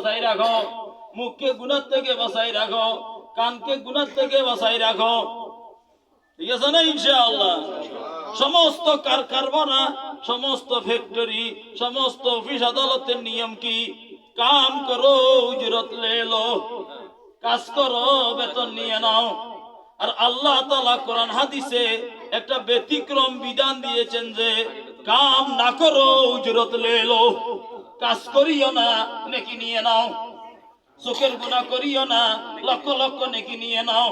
বাঁচাই রাখো, মুখকে গুনাহ থেকে বাঁচাই রাখো, কানকে গুনাহ থেকে বাঁচাই রাখো। ঠিক আছে না ইনশাআল্লাহ? সমস্ত কারখানা, সমস্ত ফ্যাক্টরি, সমস্ত অফিস আদালতের নিয়ম কি? কাম করো উজরত লে লো, কাজ করো বেতন নিয়ে নাও। আর আল্লাহ তাআলা কোরআন হাদিসে একটা ব্যতিক্রম বিধান দিয়েছেন যে কাম না করো উজরত লে লো, কাজ করিও না নেকি নিয়ে নাও। চোখের গুনাহ করিও না, লক্ষ লক্ষ নেকি নিয়ে নাও।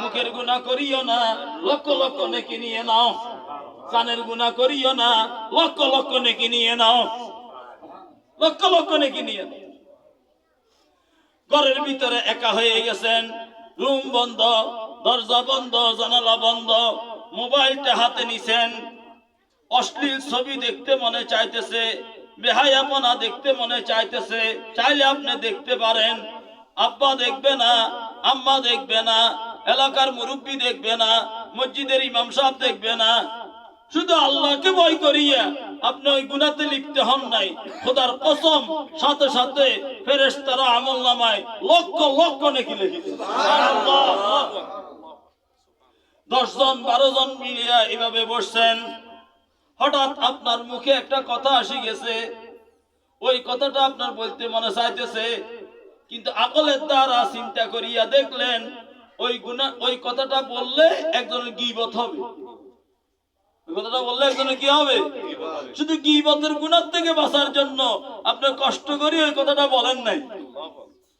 মুখের গুনাহ করিও না, লক্ষ লক্ষ নেকি নিয়ে নাও। কানের গুনাহ করিও না, লক্ষ লক্ষ নেকি নিয়ে নাও। লক্ষ লক্ষ নেকি নিয়ে নাও। ঘরের ভিতরে একা হয়ে গেছেন, রুম বন্ধ, দরজা বন্ধ, জানালা বন্ধ, মোবাইলটা হাতে নিছেন, অশ্লীল ছবি দেখতে মনে চাইতেছে, বেহায়াপনা দেখতে মনে চাইতেছে, চাইলে আপনি দেখতে পারেন। আব্বা দেখবে না, আম্মা দেখবে না, এলাকার মুরব্বী দেখবে না, মসজিদের ইমাম সাহেব দেখবে না। শুধু আল্লাহকে ভয় করিয়া আপনি ওই গুনাতে লিপ্ত হন নাই, খোদার কসম সাথে সাথে ফেরেশতারা আমলনামায় লক্ষ লক্ষ নেকি লিখে দেন। সুবহানাল্লাহ। 10 জন 12 জন মিলিয়া এভাবে বসছেন, হঠাৎ আপনার মুখে একটা কথা আসি গেছে, ওই কথাটা আপনার বলতে মনে চাইতেছে, কিন্তু আকলের দ্বারা চিন্তা করিয়া দেখলেন ওই কথাটা বললে একজনের গীবত হবে। কথাটা বললে একজনের কি হবে? শুধু গীবতের গুনাহ থেকে বাঁচার জন্য আপনি কষ্ট করে ওই কথাটা বলেন নাই,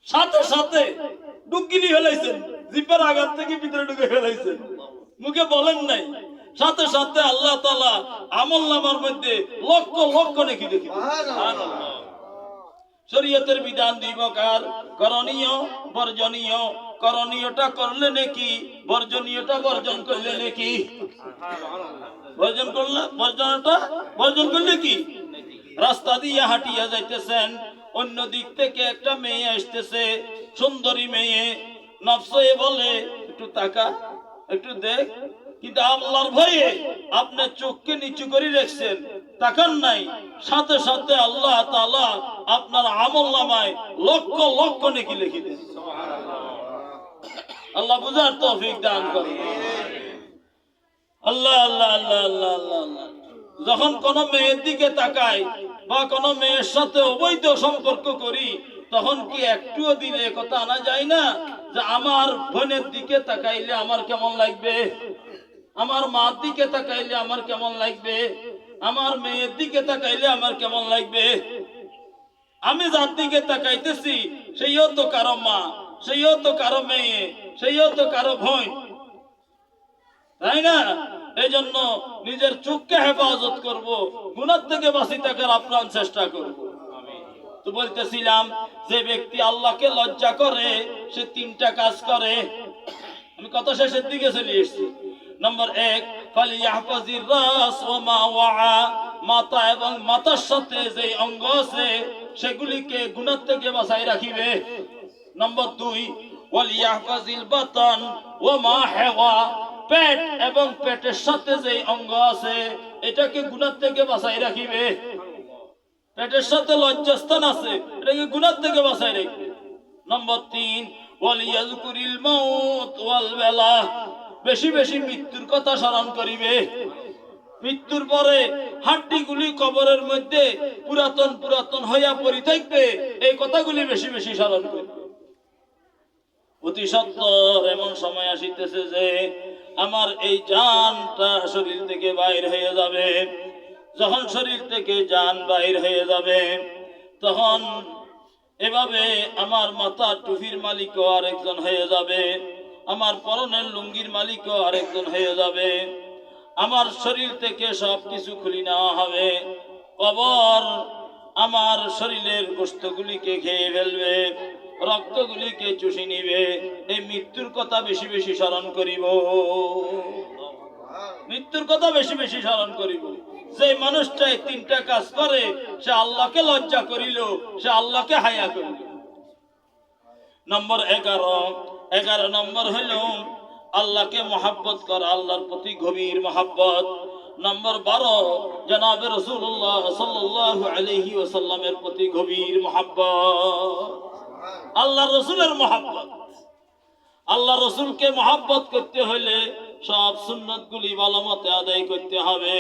সাথে সাথে ডুগিলি ফেলাইছেন, জিপার আঘাত থেকে ভিতরে ঢুকে ফেলাইছেন, মুখে বলেন নাই, সাথে সাথে আল্লাহ তাআলা আমলনামার মধ্যে লক্ষ লক্ষ নেকি দেখি। সুবহানাল্লাহ। শরীয়তের বিধান দুই প্রকার, করণীয় বর্জনীয়। করণীয়টা করলে নেকি, বর্জনীয়টা বর্জন করলে নেকি। বর্জন করলে, বর্জন করলে কি? রাস্তা দিয়ে হাঁটিয়া যাইতেছেন, অন্য দিক থেকে একটা মেয়ে আসতেছে, সুন্দরী মেয়ে, নফসে বলে একটু তাকা, একটু দেখ, কিন্তু আল্লাহর ভয়ে আপনি চোখকে নিচু করে রাখছেন, তাকান নাই, সাথে সাথে আল্লাহ তাআলা আপনার আমলনামায় লক্ষ লক্ষ নেকি লিখে দেন। আল্লাহ বুঝার তৌফিক দান করুন। আল্লাহ আল্লাহ আল্লাহ আল্লাহ আল্লাহ আল্লাহ। যখন কোন মেয়ের দিকে তাকাই বা কোন মেয়ের সাথে অবৈধ সম্পর্ক করি, তখন কি একটুও দিলে কথা আনা যায় না যে আমার বোনের দিকে তাকাইলে আমার কেমন লাগবে, আমার মার দিকে তাকাইলে আমার কেমন লাগবে, আমার মেয়ের দিকে তাকাইলে আমার কেমন লাগবে। আমি যার দিকে তাকাইতেছি সেইও তো কারো মা, সেইও তো কারো মেয়ে, সেইও তো কারো বোন, তাই না? এই জন্য নিজের চোখকে হেফাজত করব, গুনাহ থেকে বাঁচি থাকার আপ্রাণ চেষ্টা করব। তো বলতেছিলাম, যে ব্যক্তি আল্লাহকে লজ্জা করে সে 3টা কাজ করে। আমি কথা শেষের দিকে চলে এসেছি। নম্বর 1, ফালিয়াহফাজির রাস ওয়া মা ওয়া, মাথা এবং মাথার সাথে যে অঙ্গ আছে সেগুলিকে গুনাহ থেকে বাঁচাই রাখিবে। নম্বর 2, ওয়ালিয়াহফাজিল বাতান ওয়া মা হাওয়া, পেট এবং পেটের সাথে যে অঙ্গ আছে এটাকে গুনাহ থেকে বাঁচাই রাখিবে। পেটের সাথে লজ্জাস্থান আছে, এটাকে গুনাহ থেকে বাঁচাই রাখবে। নম্বর 3, ওয়ালিয়াযকুরিল মাউত ওয়াল বালা, বেশি বেশি মৃত্যুর কথা স্মরণ করিবে। মৃত্যুর পরে হাড্ডিগুলি কবরের মধ্যে পুরাতন পুরাতন হইয়া পড়ে থাকবে, এই কথাগুলি বেশি বেশি স্মরণ করবে। অতি সত্বর এমন সময় আসিতেছে যে আমার এই জানটা শরীর থেকে বাইর হয়ে যাবে। যখন শরীর থেকে জান বাইর হয়ে যাবে, তখন এভাবে আমার মাথার টুপির মালিকও আরেকজন হয়ে যাবে, আমার পরনের লুঙ্গির মালিকও আরেকজন হয়ে যাবে। আমার শরীর থেকে সবকিছু খুলে নেওয়া হবে। কবর আমার শরীরের গোশতগুলিকে খেয়ে ফেলবে, রক্তগুলিকে চুষি নিবে। এই মৃত্যুর কথা বেশি বেশি স্মরণ করিব, মৃত্যুর কথা বেশি বেশি স্মরণ করিব। যে মানুষটা 3টা কাজ করে সে আল্লাহকে লজ্জা করিল, সে আল্লাহকে হায়া করিল। নম্বর 11 নম্বর হইল আল্লাহকে মহব্বত করা, আল্লাহর প্রতি গভীর মহব্বত। নম্বর 12 জনাবে রাসূলুল্লাহ সাল্লাল্লাহু আলাইহি ওয়াসাল্লামের প্রতি গভীর মহব্বত। আল্লাহ রসুলের মহাব্বত। আল্লাহ রসুলকে মহাব্বত করতে হলে সব সুন্নত গুলি ভালো মতে আদায় করতে হবে।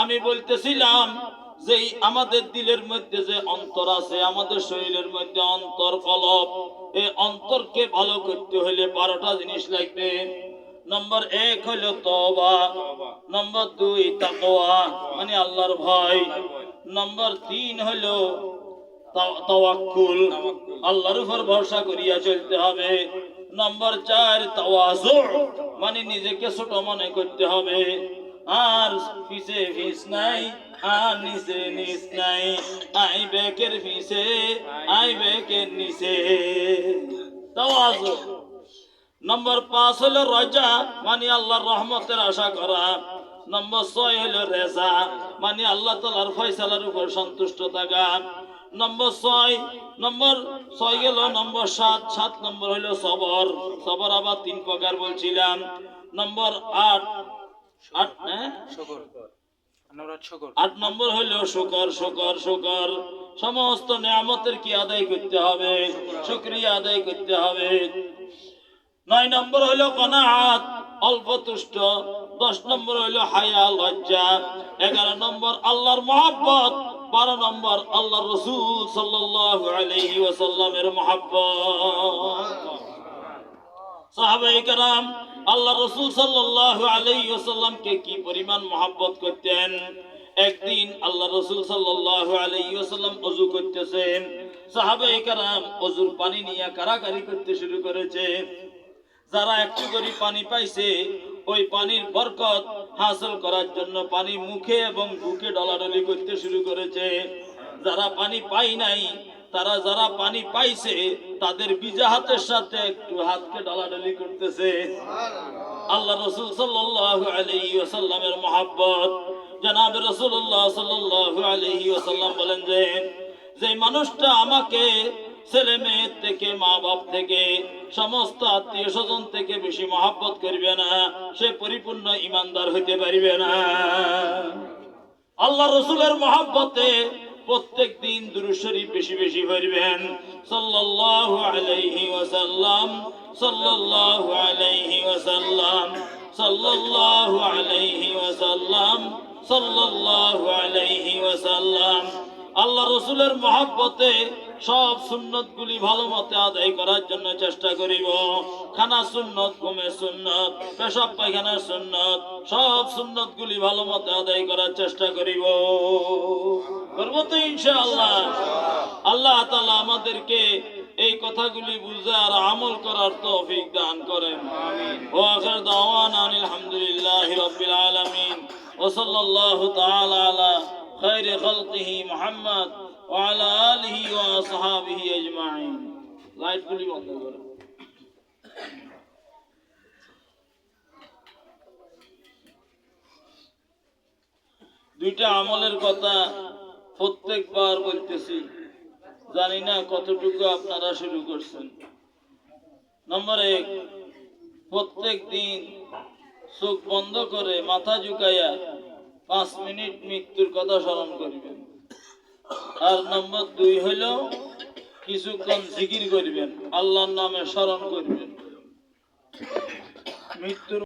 আমি বলতেছিলাম যে আমাদের দিলের মধ্যে যে অন্তর আছে, আমাদের শরীরের মধ্যে অন্তর কলব, এই অন্তরকে ভালো করতে হলে 12টা জিনিস লাগবে। নম্বর 1 হলো তওবা, নম্বর 2 তাকওয়া মানে আল্লাহর ভয়, নম্বর 3 হলো তাওয়াক্কুল, আল্লাহর উপর ভরসা করিয়া চলতে হবে, নম্বর 4 তাওয়াজু মানে নিজেকে ছোট মনে করতে হবে, আর পিছে ফিস নাই আর নিচে নিচ নাই, আই বেকের পিছে আই বেকের নিচে, তাওয়াজু। নম্বর 5 হলো রাজা মানে আল্লাহর রহমতের আশা করা, নম্বর 6 হলো রেজা মানে আল্লাহ তাআলার ফয়সালার উপর সন্তুষ্ট থাকা, নম্বর 6 গেল, নম্বর 7 নম্বর হলো সবর, সবর আবার 3 প্রকার বলছিলাম, নম্বর 8 নম্বর হলো শুকর, সমস্ত নিয়ামতের কি আদায় করতে হবে, শুকরিয়া আদায় করতে হবে। 9 নম্বর হলো কনাআত, অল্প তুষ্ট, 10 নম্বর হলো হায়া লজ্জা, 11 নম্বর আল্লাহর মহব্বত, 12 নম্বর আল্লাহর রাসূল সাল্লাল্লাহু আলাইহি ওয়াসাল্লামের মহব্বত। সাহাবায়ে কেরাম আল্লাহ রাসূল সাল্লাল্লাহু আলাইহি ওয়াসাল্লামকে কি পরিমাণ মহব্বত করতেন। একদিন আল্লাহ রাসূল সাল্লাল্লাহু আলাইহি ওয়াসাল্লাম ওযু করতেছেন, সাহাবায়ে কেরাম ওযুর পানি নিয়ে কারাকারি করতে শুরু করেছে। যারা একটু করে পানি পাইছে ওই পানির বরকত হাসিল করার জন্য পানি মুখে এবং বুকে ডলাডলি করতে শুরু করেছে। যারা পানি পাই নাই তারা যারা পানি পাইছে তাদের ভিজা হাতের সাথে একটু হাতকে ডলাডলি করতেছে। আল্লাহ রাসূল সাল্লাল্লাহু আলাইহি ওয়াসাল্লামের মহব্বত। জনাব রাসূলুল্লাহ সাল্লাল্লাহু আলাইহি ওয়াসাল্লাম বলেন যে মানুষটা আমাকে ছেলে মেয়ে থেকে, মা বাপ থেকে, সমস্ত আত্মীয় স্বজন থেকে বেশি মহব্বত করবে না, সে পরিপূর্ণ ইমানদার হইতে পারবে না। আল্লাহ রসুলের মহব্বতে প্রত্যেক দিন দুরূদ শরীফ বেশি বেশি পড়বেন। সাল্লাল্লাহু আলাইহি ওয়াসাল্লাম, সাল্লাল্লাহু আলাইহি ওয়াসাল্লাম, সাল্লাল্লাহু আলাইহি ওয়াসাল্লাম, সাল্লাল্লাহু আলাইহি ওয়াসাল্লাম। আল্লাহ রসুলের মহব্বতে সব সুন্নত গুলি ভালো মতে আদায় করার জন্য চেষ্টা করিব। খানা সুন্নত, ঘুমের সুন্নত, পেশাব পায়খানার সুন্নত, সব সুন্নত গুলি ভালো মতে আদায় করার চেষ্টা করিব। করব তো ইনশাআল্লাহ। আল্লাহ তাআলা আমাদেরকে এই কথাগুলি বুঝে আর আমল করার তৌফিক দান করেন। ওয়া আখির দাওয়ানা আলহামদুলিল্লাহি রাব্বিল আলামিন ওয়া সাল্লাল্লাহু তাআলা আলা খায়রি খালকিহি মুহাম্মদ ওয়া আলা আলিহি ওয়া আসহাবিহি আজমাইন। লাইটগুলি বন্ধ করুন। দুইটা আমলের কথা প্রত্যেকবার বলতেছি, জানি না কতটুকু আপনারা শুরু করছেন। নম্বর 1, প্রত্যেক দিন চোখ বন্ধ করে মাথা ঝুঁকাইয়া 5 মিনিট মৃত্যুর কথা স্মরণ করবেন। আর নম্বর 2 হইল কিছুক্ষণ জিকির করবেন, আল্লাহর নামে স্মরণ করবেন। মৃত্যুর